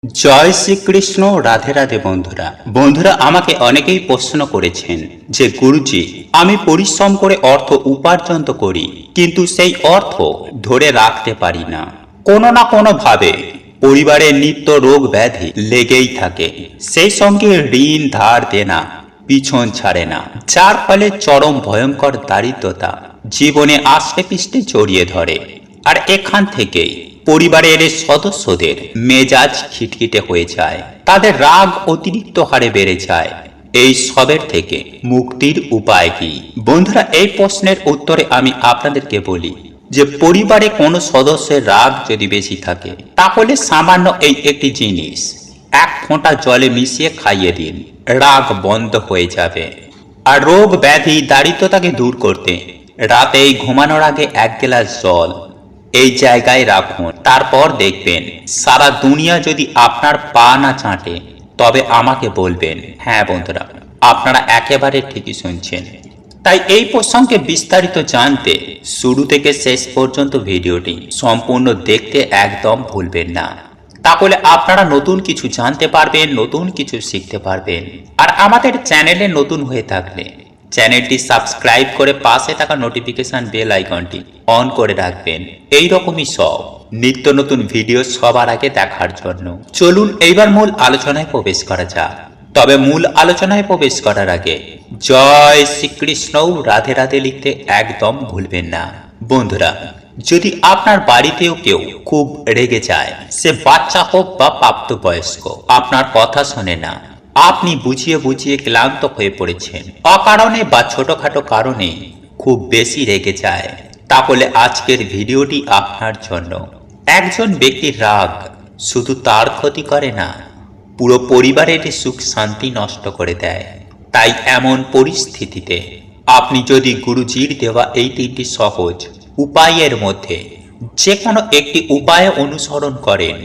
জয় শ্রীকৃষ্ণ। রাধে রাধে বন্ধুরা বন্ধুরা আমাকে অনেকেই প্রশ্ন করেছেন যে গুরুজি, আমি পরিশ্রম করে অর্থ উপার্জন তো করি, কিন্তু সেই অর্থ ধরে রাখতে পারি না। কোনো না কোনো ভাবে পরিবারের নিত্য রোগ ব্যাধি লেগেই থাকে, সেই সঙ্গে ঋণ ধার দেনা পিছন ছাড়ে না, যার ফলে চরম ভয়ঙ্কর দারিদ্রতা জীবনে আষ্টে পিষ্টে জড়িয়ে ধরে। আর এখান থেকেই পরিবারের সদস্যদের মেজাজ খিটখিটে হয়ে যায়, তাদের রাগ অতিরিক্ত হারে বেড়ে যায়। এই সবের থেকে মুক্তির উপায় কি বন্ধুরা? এই প্রশ্নের উত্তরে আমি আপনাদেরকে বলি যে পরিবারে কোনো সদস্যের রাগ যদি বেশি থাকে, তাহলে সামান্য এই একটি জিনিস এক ফোঁটা জলে মিশিয়ে খাইয়ে দিন, রাগ বন্ধ হয়ে যাবে। আর রোগ ব্যাধি দারিদ্রতাকে দূর করতে রাতেই ঘুমানোর আগে এক গ্লাস জল এই জায়গায় রাখুন, তারপর দেখবেন সারা দুনিয়া যদি আপনার পা না চাটে তবে আমাকে বলবেন। হ্যাঁ বন্ধুরা, আপনারা একেবারে ঠিকই শুনছেন। তাই এই প্রসঙ্গে বিস্তারিত জানতে শুরু থেকে শেষ পর্যন্ত ভিডিওটি সম্পূর্ণ দেখতে একদম ভুলবেন না, তাহলে আপনারা নতুন কিছু জানতে পারবেন, নতুন কিছু শিখতে পারবেন। আর আমাদের চ্যানেলে নতুন হয়ে থাকলে চ্যানেলটি সাবস্ক্রাইব করে পাশে থাকা নোটিফিকেশন বেল আইকনটি অন করে রাখবেন, এই রকমই সব নিত্য নতুন ভিডিও সবার আগে দেখার জন্য। চলুন এইবার মূল আলোচনায় প্রবেশ করা যাক। তবে মূল আলোচনায় প্রবেশ করার আগে জয় শ্রীকৃষ্ণ রাধে রাধে লিখতে একদম ভুলবেন না। বন্ধুরা, যদি আপনার বাড়িতেও কেউ খুব রেগে যায়, সে বাচ্চা হোক বা প্রাপ্তবয়স্ক, আপনার কথা শোনে না, আপনি বুঝিয়ে বুঝিয়ে ক্লান্ত হয়ে পড়েছেন, অকারণে বা ছোটখাটো কারণে খুব বেশি রেগে যায়, তাহলে আজকের ভিডিওটি আপনার জন্য। একজন ব্যক্তির রাগ শুধু তার ক্ষতি করে না, পুরো পরিবারের সুখ শান্তি নষ্ট করে দেয়। তাই এমন পরিস্থিতিতে আপনি যদি গুরুজির দেওয়া এই তিনটি সহজ উপায়ের মধ্যে যে কোনো একটি উপায় অনুসরণ করেন,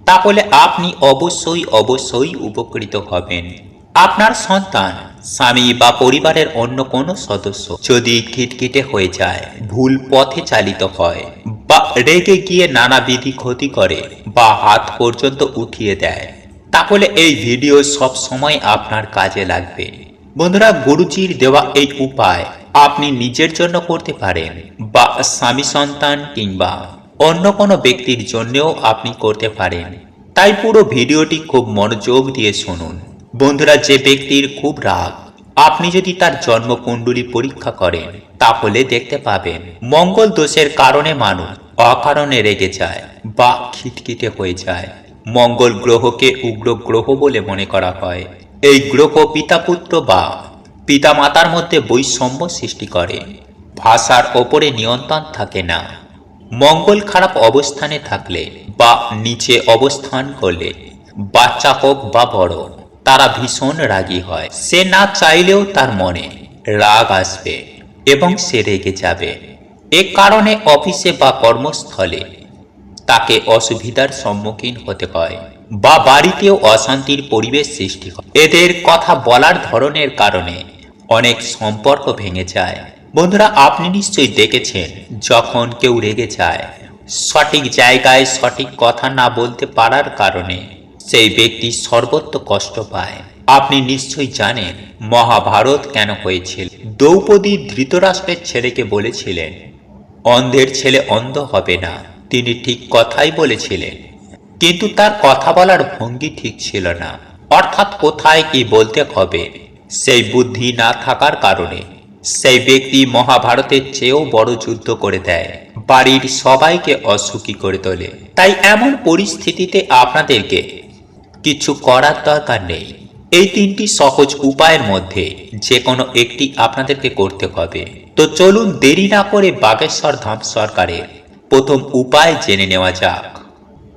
তাহলে আপনি অবশ্যই উপকৃত হবেন। আপনার সন্তান, স্বামী বা পরিবারের অন্য কোনো সদস্য যদি খিটখিটে হয়ে যায়, ভুল পথে চালিত হয় বা রেগে গিয়ে নানাবিধি ক্ষতি করে বা হাত পর্যন্ত উঠিয়ে দেয়, তাহলে এই ভিডিও সব সময় আপনার কাজে লাগবে। বন্ধুরা, গুরুজির দেওয়া এই উপায় আপনি নিজের জন্য করতে পারেন বা স্বামী সন্তান কিংবা অন্য কোনো ব্যক্তির জন্যও আপনি করতে পারেন। তাই পুরো ভিডিওটি খুব মনোযোগ দিয়ে শুনুন। বন্ধুরা, যে ব্যক্তির খুব রাগ, আপনি যদি তার জন্মকুণ্ডলী পরীক্ষা করেন তাহলে দেখতে পাবেন মঙ্গল দোষের কারণে মানুষ অকারণে রেগে যায় বা খিটখিটে হয়ে যায়। মঙ্গল গ্রহকে উগ্র গ্রহ বলে মনে করা হয়। এই গ্রহ পিতা পুত্র বা পিতা মাতার মধ্যে বৈষম্য সৃষ্টি করে, ভাষার ওপরে নিয়ন্ত্রণ থাকে না। মঙ্গল খারাপ অবস্থানে থাকলে বা নিচে অবস্থান করলে বাচ্চা হোক বা বড়, তারা ভীষণ রাগী হয়। সে না চাইলেও তার মনে রাগ আসবে এবং সে রেগে যাবে। এ কারণে অফিসে বা কর্মস্থলে তাকে অসুবিধার সম্মুখীন হতে হয় বা বাড়িতেও অশান্তির পরিবেশ সৃষ্টি হয়। এদের কথা বলার ধরনের কারণে অনেক সম্পর্ক ভেঙে যায়। বন্ধুরা, আপনি নিশ্চয়ই দেখেছেন যখন কেউ রেগে যায়, সঠিক জায়গায় সঠিক কথা না বলতে পারার কারণে সেই ব্যক্তি সর্বত্র কষ্ট পায়। আপনি নিশ্চয়ই জানেন মহাভারত কেন হয়েছিল। দ্রৌপদী ধৃতরাষ্ট্রের ছেলেকে বলেছিলেন, অন্ধের ছেলে অন্ধ হবে না। তিনি ঠিক কথাই বলেছিলেন, কিন্তু তার কথা বলার ভঙ্গি ঠিক ছিল না, অর্থাৎ কোথায় কি বলতে হবে সেই বুদ্ধি না থাকার কারণে সেই ব্যক্তি মহাভারতের চেয়েও বড় যুদ্ধ করে দেয়, বাড়ির সবাইকে অসুখী করে তোলে। তাই এমন পরিস্থিতিতে আপনাদেরকে কিছু করার দরকার নেই। এই তিনটি সহজ উপায়ের মধ্যে যে কোনো একটি আপনাদেরকে করতে হবে। তো চলুন দেরি না করে বাগেশ্বর ধাম সরকারের প্রথম উপায় জেনে নেওয়া যাক।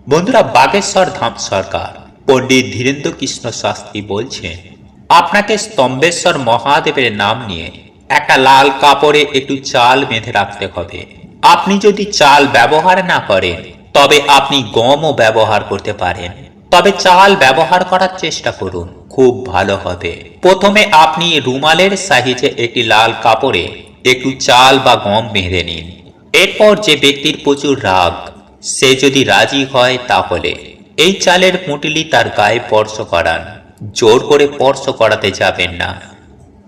বন্ধুরা, বাগেশ্বর ধাম সরকার পণ্ডিত ধীরেন্দ্র কৃষ্ণ শাস্ত্রী বলছেন, আপনাকে স্তম্ভেশ্বর মহাদেবের নাম নিয়ে একটা লাল কাপড়ে একটু চাল বেঁধে রাখতে হবে। আপনি যদি চাল ব্যবহার না করেন তবে আপনি গমও ব্যবহার করতে পারেন, তবে চাল ব্যবহার করার চেষ্টা করুন, খুব ভালো হবে। প্রথমে আপনি রুমালের সাইজে একটি লাল কাপড়ে একটু চাল বা গম বেঁধে নিন। এরপর যে ব্যক্তির প্রচুর রাগ, সে যদি রাজি হয় তাহলে এই চালের পুঁটুলি তার গায়ে স্পর্শ করান। জোর করে স্পর্শ করাতে যাবেন না,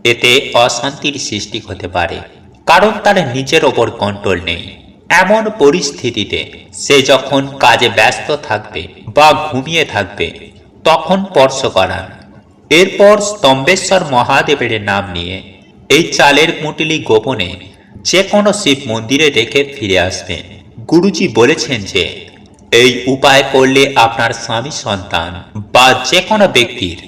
এতে অশান্তির সৃষ্টি হতে পারে, কারণ তার নিজের ওপর কন্ট্রোল নেই। এমন পরিস্থিতিতে সে যখন কাজে ব্যস্ত থাকবে বা ঘুমিয়ে থাকবে তখন স্পর্শ করান। এরপর স্তম্ভেশ্বর মহাদেবের নাম নিয়ে এই চালের পুঁটুলি গোপনে যে কোনো শিব মন্দিরে রেখে ফিরে আসবেন। গুরুজি বলেছেন যে এই উপায় করলে আপনার স্বামী সন্তান বা যে কোনো ব্যক্তির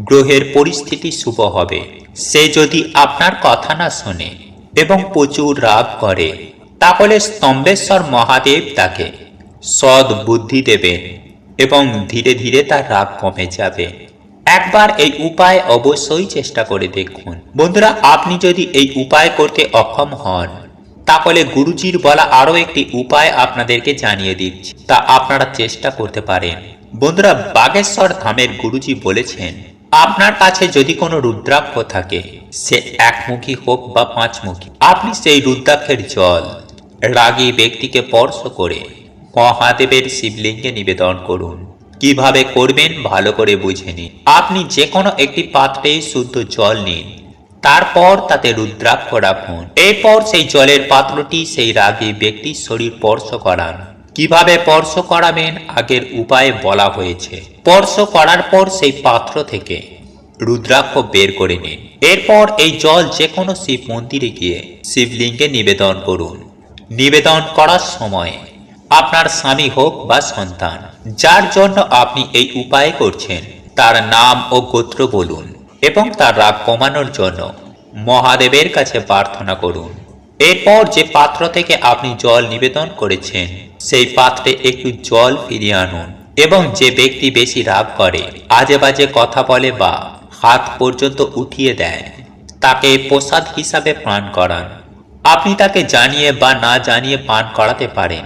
গ্রহের পরিস্থিতি শুভ হবে। সে যদি আপনার কথা না শোনে এবং প্রচুর রাগ করে তাহলে স্তম্ভেশ্বর মহাদেব তাকে সৎ বুদ্ধি দেবেন এবং ধীরে ধীরে তার রাগ কমে যাবে। একবার এই উপায় অবশ্যই চেষ্টা করে দেখুন। বন্ধুরা, আপনি যদি এই উপায় করতে অক্ষম হন তাহলে গুরুজির বলা আরো একটি উপায় আপনাদেরকে জানিয়ে দিচ্ছি, তা আপনারা চেষ্টা করতে পারেন। বন্ধুরা, বাগেশ্বর ধামের গুরুজি বলেছেন আপনার কাছে যদি কোনো রুদ্রাক্ষ থাকে, সে একমুখী হোক বা পাঁচমুখী, আপনি সেই রুদ্রাক্ষের জল রাগী ব্যক্তিকে স্পর্শ করে মহাদেবের শিবলিঙ্গে নিবেদন করুন। কিভাবে করবেন ভালো করে বুঝে নিন। আপনি যে কোনো একটি পাত্রে শুদ্ধ জল নিন, তারপর তাতে রুদ্রাক্ষ রাখুন। এরপর সেই জলের পাত্রটি সেই রাগী ব্যক্তির শরীর স্পর্শ করান। কিভাবে স্পর্শ করাবেন আগের উপায়ে বলা হয়েছে। স্পর্শ করার পর সেই পাত্র থেকে রুদ্রাক্ষ বের করে নিন। এরপর এই জল যে কোনো শিব মন্দিরে গিয়ে শিবলিঙ্গে নিবেদন করুন। নিবেদন করার সময় আপনার স্বামী হোক বা সন্তান, যার জন্য আপনি এই উপায় করছেন, তার নাম ও গোত্র বলুন এবং তার রাগ কমানোর জন্য মহাদেবের কাছে প্রার্থনা করুন। এরপর যে পাত্র থেকে আপনি জল নিবেদন করেছেন সেই পাত্রে একটু জল ফিরিয়ে আনুন এবং যে ব্যক্তি বেশি রাগ করে, আজে বাজে কথা বলে বা হাত পর্যন্ত উঠিয়ে দেয়, তাকে প্রসাদ হিসাবে পান করান। আপনি তাকে জানিয়ে বা না জানিয়ে পান করাতে পারেন।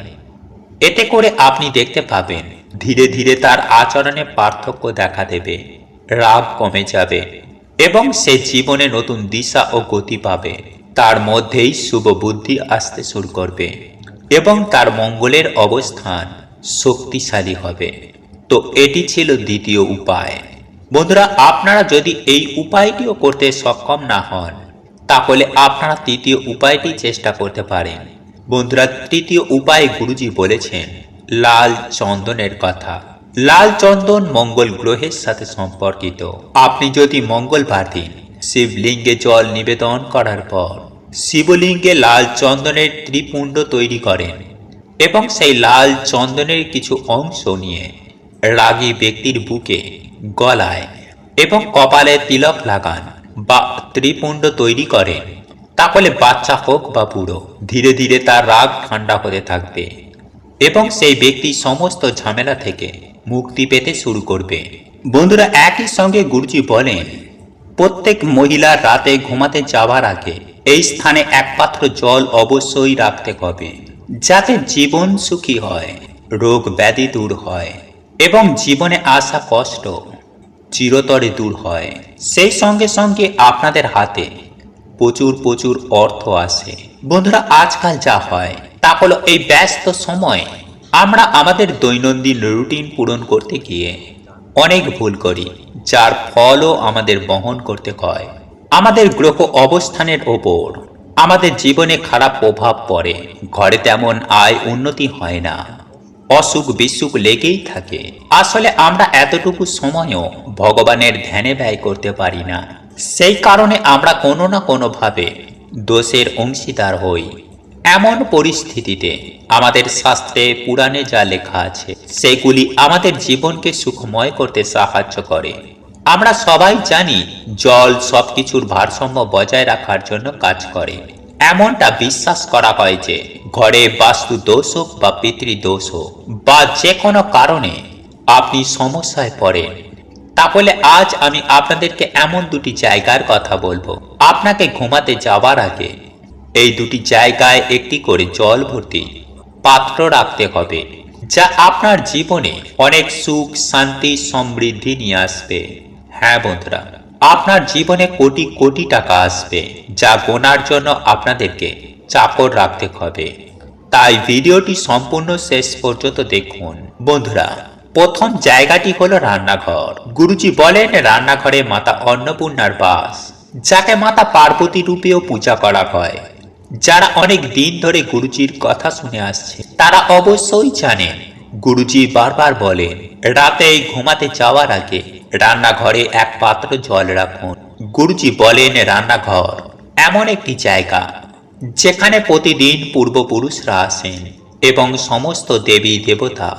এতে করে আপনি দেখতে পাবেন ধীরে ধীরে তার আচরণে পার্থক্য দেখা দেবে, রাগ কমে যাবে এবং সে জীবনে নতুন দিশা ও গতি পাবে। তার মধ্যেই শুভ বুদ্ধি আসতে শুরু করবে এবং তার মঙ্গলের অবস্থান শক্তিশালী হবে। তো এটি ছিল দ্বিতীয় উপায়। বন্ধুরা, আপনারা যদি এই উপায়টিও করতে সক্ষম না হন তাহলে আপনারা তৃতীয় উপায়টি চেষ্টা করতে পারেন। বন্ধুরা, তৃতীয় উপায় গুরুজি বলেছেন লাল চন্দনের কথা। লাল চন্দন মঙ্গল গ্রহের সাথে সম্পর্কিত। আপনি যদি মঙ্গলবার দিন শিবলিঙ্গে জল নিবেদন করার পর শিবলিঙ্গে লাল চন্দনের ত্রিপুণ্ড তৈরি করেন এবং সেই লাল চন্দনের কিছু অংশ নিয়ে রাগী ব্যক্তির বুকে, গলায় এবং কপালে তিলক লাগান বা ত্রিপুণ্ড তৈরি করেন, তাহলে বাচ্চা হোক বা বুড়ো, ধীরে ধীরে তার রাগ ঠান্ডা হতে থাকবে এবং সেই ব্যক্তি সমস্ত ঝামেলা থেকে মুক্তি পেতে শুরু করবে। বন্ধুরা, একই সঙ্গে গুরুজি বলেন প্রত্যেক মহিলা রাতে ঘুমাতে যাওয়ার আগে এই স্থানে এক পাত্র জল অবশ্যই রাখতে হবে, যাতে জীবন সুখী হয়, রোগ ব্যাধি দূর হয় এবং জীবনে আসা কষ্ট চিরতরে দূর হয়। সেই সঙ্গে সঙ্গে আপনাদের হাতে প্রচুর প্রচুর অর্থ আসে। বন্ধুরা, আজকাল যা হয় তা হলো এই ব্যস্ত সময় আমরা আমাদের দৈনন্দিন রুটিন পূরণ করতে গিয়ে অনেক ভুল করি, যার ফলও আমাদের বহন করতে হয়। আমাদের গ্রহ অবস্থানের ওপর আমাদের জীবনে খারাপ প্রভাব পড়ে। ঘরে তেমন আয় উন্নতি হয় না, অসুখ বিসুখ লেগেই থাকে। আসলে আমরা এতটুকু সময়ও ভগবানের ধ্যানে ব্যয় করতে পারি না। সেই কারণে আমরা কোনো না কোনোভাবে দোষের অংশীদার হই। এমন পরিস্থিতিতে আমাদের শাস্ত্রে পুরাণে যা লেখা আছে সেগুলি আমাদের জীবনকে সুখময় করতে সাহায্য করে। আমরা সবাই জানি জল সবকিছুর ভারসাম্য বজায় রাখার জন্য কাজ করে। এমনটা বিশ্বাস করা হয় যে ঘরে বাস্তু দোষ হোক বা পিতৃদোষ হোক বা যে কোনো কারণে আপনি সমস্যায় পড়েন, তাহলে আজ আমি আপনাদেরকে এমন দুটি জায়গার কথা বলবো। আপনাকে ঘুমাতে যাওয়ার আগে এই দুটি জায়গায় একটি করে জল ভর্তি পাত্র রাখতে হবে, যা আপনার জীবনে অনেক সুখ, শান্তি, সমৃদ্ধি নিয়ে আসবে। হ্যাঁ বন্ধুরা, আপনার জীবনে কোটি কোটি টাকা আসবে, যা গোনার জন্য আপনাদেরকে চাকর রাখতে হবে। তাই ভিডিওটি সম্পূর্ণ শেষ পর্যন্ত দেখুন। বন্ধুরা, প্রথম জায়গাটি হলো রান্নাঘর। গুরুজি বলেন রান্নাঘরে মাতা অন্নপূর্ণার বাস, যাকে মাতা পার্বতী রূপেও পূজা করা হয়। যারা অনেক দিন ধরে গুরুজির কথা শুনে আসছে তারা অবশ্যই জানেন, গুরুজি বারবার বলেন রাতে ঘুমাতে যাওয়ার আগে রান্নাঘরে এক পাত্র জল রাখুন। গুরুজি বলেন রান্নাঘর এমন একটি জায়গা যেখানে প্রতিদিন পূর্বপুরুষরা আসেন এবং সমস্ত দেবী দেবতা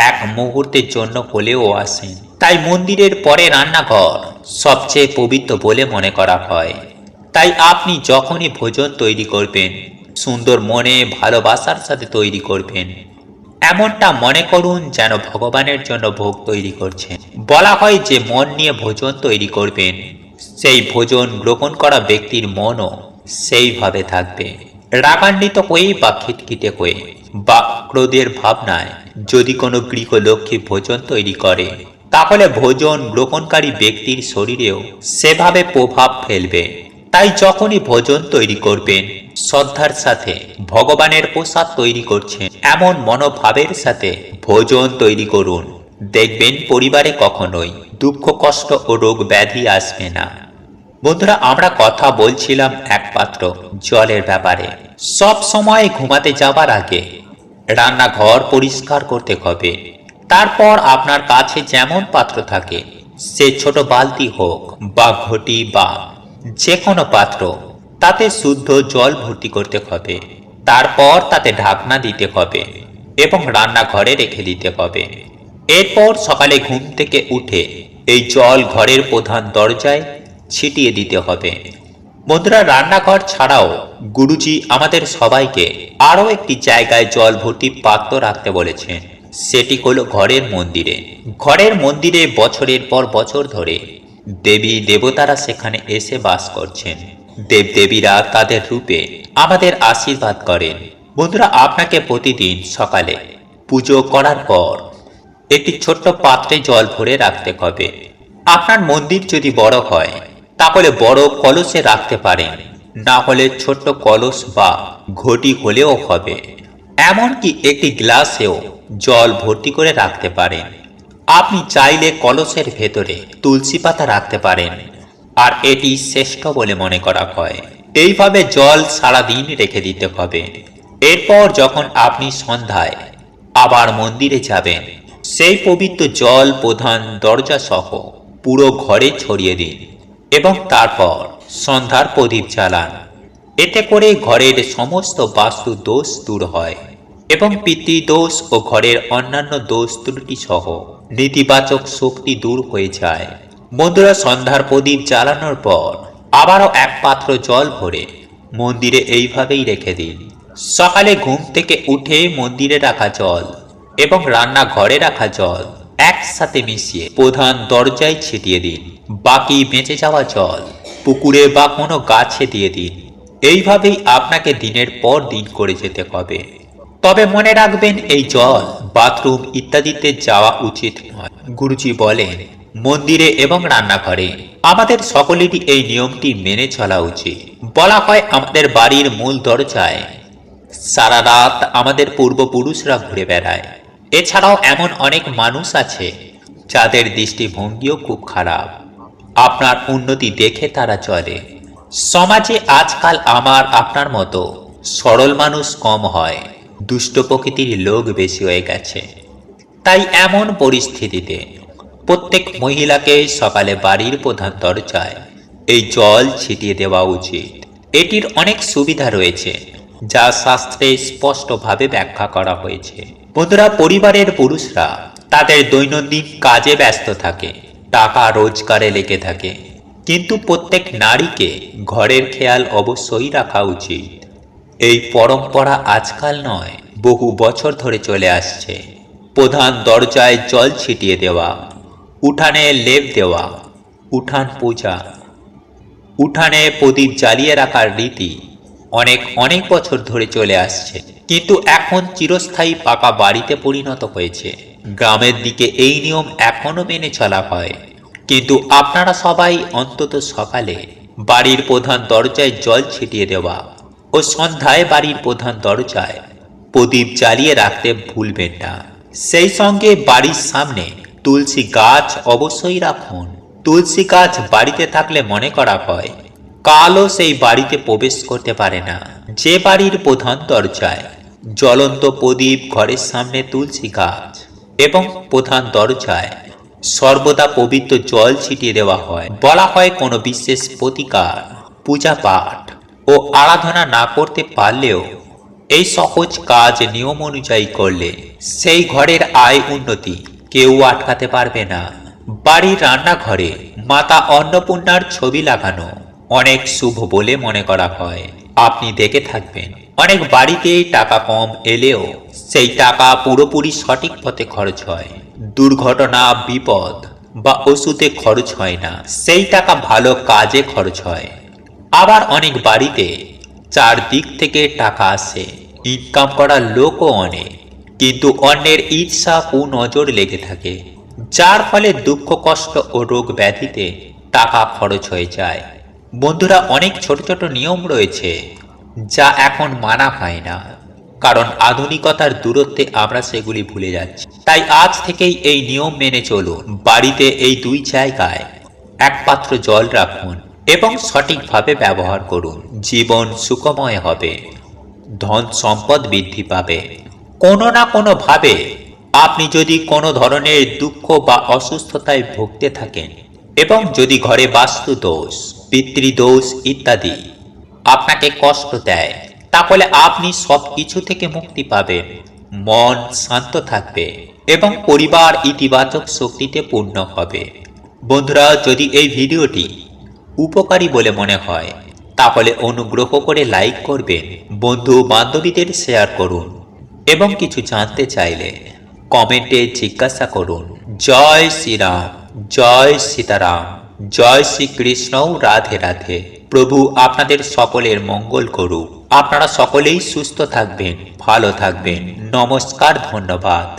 এক মুহূর্তের জন্য হলেও আসেন। তাই মন্দিরের পরে রান্নাঘর সবচেয়ে পবিত্র বলে মনে করা হয়। তাই আপনি যখনই ভোজন তৈরি করবেন সুন্দর মনে ভালোবাসার সাথে তৈরি করবেন। এমনটা মনে করুন যেন ভগবানের জন্য ভোগ তৈরি করছেন। বলা হয় যে মন নিয়ে ভোজন তৈরি করবেন, সেই ভোজন গ্রহণ করা ব্যক্তির মনও সেইভাবে থাকবে। রাগান্বিত হয়ে বা খিটখিটে হয়ে বা ক্রোধের ভাবনায় যদি কোনো গৃহলক্ষ্মী ভোজন তৈরি করে তাহলে ভোজন গ্রহণকারী ব্যক্তির শরীরেও সেভাবে প্রভাব ফেলবে। তাই যখনই ভোজন তৈরি করবেন শ্রদ্ধার সাথে ভগবানের প্রসাদ তৈরি করছেন এমন মনোভাবের সাথে ভোজন তৈরি করুন। দেখবেন পরিবারে কখনোই দুঃখ কষ্ট ও রোগ ব্যাধি আসবে না। বন্ধুরা, আমরা কথা বলছিলাম একমাত্র জলের ব্যাপারে। সব সময় ঘুমাতে যাবার আগে রান্নাঘর পরিষ্কার করতে হবে। তারপর আপনার কাছে যেমন পাত্র থাকে, সে ছোট বালতি হোক বা ঘটি বা যে কোনো পাত্র, তাতে শুদ্ধ জল ভর্তি করতে হবে। তারপর তাতে ঢাকনা দিতে হবে এবং রান্নাঘরে রেখে দিতে হবে। এরপর সকালে ঘুম থেকে উঠে এই জল ঘরের প্রধান দরজায় ছিটিয়ে দিতে হবে। বন্ধুরা, রান্নাঘর ছাড়াও গুরুজি আমাদের সবাইকে আরও একটি জায়গায় জল ভর্তি পাত্র রাখতে বলেছেন। সেটি হলো ঘরের মন্দিরে। ঘরের মন্দিরে বছরের পর বছর ধরে দেবী দেবতারা সেখানে এসে বাস করছেন। দেবদেবীরা তাদের রূপে আমাদের আশীর্বাদ করেন। বন্ধুরা, আপনাকে প্রতিদিন সকালে পুজো করার পর একটি ছোট্ট পাত্রে জল ভরে রাখতে হবে। আপনার মন্দির যদি বড় হয় তাহলে বড় কলসে রাখতে পারেন, না হলে ছোট্ট কলস বা ঘটি হলেও হবে। এমনকি একটি গ্লাসেও জল ভর্তি করে রাখতে পারেন। আপনি চাইলে কলসের ভেতরে তুলসী পাতা রাখতে পারেন, আর এটি শ্রেষ্ঠ বলে মনে করা হয়। এইভাবে জল সারাদিন রেখে দিতে হবে। এরপর যখন আপনি সন্ধ্যায় আবার মন্দিরে যাবেন, সেই পবিত্র জল প্রধান দরজা সহ পুরো ঘরে ছড়িয়ে দিন এবং তারপর সন্ধ্যার প্রদীপ জ্বালান। এতে করে ঘরের সমস্ত বাস্তু দোষ দূর হয় এবং পিতৃদোষ ও ঘরের অন্যান্য দোষ ত্রুটি সহ নেতিবাচক শক্তি দূর হয়ে যায়। বন্ধুরা, সন্ধ্যার প্রদীপ জ্বালানোর পর আবারও এক পাত্র জল ভরে মন্দিরে এইভাবেই রেখে দিন। সকালে ঘুম থেকে উঠে মন্দিরে রাখা জল এবং রান্নাঘরে রাখা জল একসাথে মিশিয়ে প্রধান দরজায় ছিটিয়ে দিন। বাকি বেঁচে যাওয়া জল পুকুরে বা কোনো গাছে দিয়ে দিন। এইভাবেই আপনাকে দিনের পর দিন করে যেতে হবে। তবে মনে রাখবেন, এই জল বাথরুম ইত্যাদিতে যাওয়া উচিত নয়। গুরুজি বলেন মন্দিরে এবং রান্নাঘরে আমাদের সকলেরই এই নিয়মটি মেনে চলা উচিত। বলা হয় আমাদের বাড়ির মূল দরজায় সারা রাত আমাদের পূর্বপুরুষরা ঘুরে বেড়ায়। এছাড়াও এমন অনেক মানুষ আছে যাদের দৃষ্টিভঙ্গিও খুব খারাপ। আপনার উন্নতি দেখে তারা চলে। সমাজে আজকাল আমার আপনার মতো সরল মানুষ কম হয়, দুষ্ট প্রকৃতির লোক বেশি হয়ে গেছে। তাই এমন পরিস্থিতিতে প্রত্যেক মহিলাকে সকালে বাড়ির প্রধান দরজায় এই জল ছিটিয়ে দেওয়া উচিত। এটির অনেক সুবিধা রয়েছে যা শাস্ত্রে স্পষ্টভাবে ব্যাখ্যা করা হয়েছে। বন্ধুরা, পরিবারের পুরুষরা তাদের দৈনন্দিন কাজে ব্যস্ত থাকে, টাকা রোজগারে লেগে থাকে, কিন্তু প্রত্যেক নারীকে ঘরের খেয়াল অবশ্যই রাখা উচিত। এই পরম্পরা আজকাল নয়, বহু বছর ধরে চলে আসছে। প্রধান দরজায় জল ছিটিয়ে দেওয়া, উঠানে লেপ দেওয়া, উঠান পূজা, উঠানে প্রদীপ জ্বালিয়ে রাখার রীতি অনেক বছর ধরে চলে আসছে, কিন্তু এখন চিরস্থায়ী পাকা বাড়িতে পরিণত হয়েছে। গ্রামের দিকে এই নিয়ম এখনো মেনে চলা হয়, কিন্তু আপনারা সবাই অন্তত সকালে বাড়ির প্রধান দরজায় জল ছিটিয়ে দেওয়া ও সন্ধ্যায় বাড়ির প্রধান দরজায় প্রদীপ জ্বালিয়ে রাখতে ভুলবেন না। সেই সঙ্গে বাড়ির সামনে তুলসী গাছ অবশ্যই রাখুন। তুলসী গাছ বাড়িতে থাকলে মনে করা হয় কালও সেই বাড়িতে প্রবেশ করতে পারে না। যে বাড়ির প্রধান দরজায় জ্বলন্ত প্রদীপ, ঘরের সামনে তুলসী গাছ এবং প্রধান দরজায় সর্বদা পবিত্র জল ছিটিয়ে দেওয়া হয়, বলা হয় কোনো বিশেষ প্রতিকার, পূজা পাঠ ও আরাধনা না করতে পারলেও এই সহজ কাজ নিয়ম অনুযায়ী করলে সেই ঘরের আয় উন্নতি কেউ আটকাতে পারবে না। বাড়ির রান্নাঘরে মাতা অন্নপূর্ণার ছবি লাগানো অনেক শুভ বলে মনে করা হয়। আপনি দেখে থাকবেন অনেক বাড়িতে টাকা কম এলেও সেই টাকা পুরোপুরি সঠিক পথে খরচ হয়। দুর্ঘটনা, বিপদ বা ওষুধে খরচ হয় না, সেই টাকা ভালো কাজে খরচ হয়। আবার অনেক বাড়িতে চারদিক থেকে টাকা আসে, ইনকাম করার লোকও অনেক, কিন্তু অন্যের ঈর্ষা ও নজর লেগে থাকে, যার ফলে দুঃখ, কষ্ট ও রোগ ব্যাধিতে টাকা খরচ হয়ে যায়। বন্ধুরা, অনেক ছোট ছোট নিয়ম রয়েছে যা এখন মানা হয় না, কারণ আধুনিকতার দূরত্বে আমরা সেগুলি ভুলে যাচ্ছি। তাই আজ থেকেই এই নিয়ম মেনে চলুন। বাড়িতে এই দুই জায়গায় এক পাত্র জল রাখুন এবং সঠিকভাবে ব্যবহার করুন। জীবন সুখময় হবে, ধন সম্পদ বৃদ্ধি পাবে। কোনো না কোনো ভাবে আপনি যদি কোনো ধরনের দুঃখ বা অসুস্থতায় ভুগতে থাকেন এবং যদি ঘরে বাস্তু দোষ, পিতৃদোষ ইত্যাদি আপনাকে কষ্ট দেয়, তাহলে আপনি সব কিছু থেকে মুক্তি পাবেন, মন শান্ত থাকবে এবং পরিবার ইতিবাচক শক্তিতে পূর্ণ হবে। বন্ধুরা, যদি এই ভিডিওটি উপকারী বলে মনে হয় তাহলে অনুগ্রহ করে লাইক করবেন, বন্ধু বান্ধবীদের শেয়ার করুন এবং কিছু জানতে চাইলে কমেন্টে জিজ্ঞাসা করুন। জয় শ্রীরাম, জয় সীতারাম, জয় শ্রীকৃষ্ণ, রাধে রাধে। প্রভু আপনাদের সকলের মঙ্গল করুক। আপনারা সকলেই সুস্থ থাকবেন, ভালো থাকবেন। নমস্কার, ধন্যবাদ।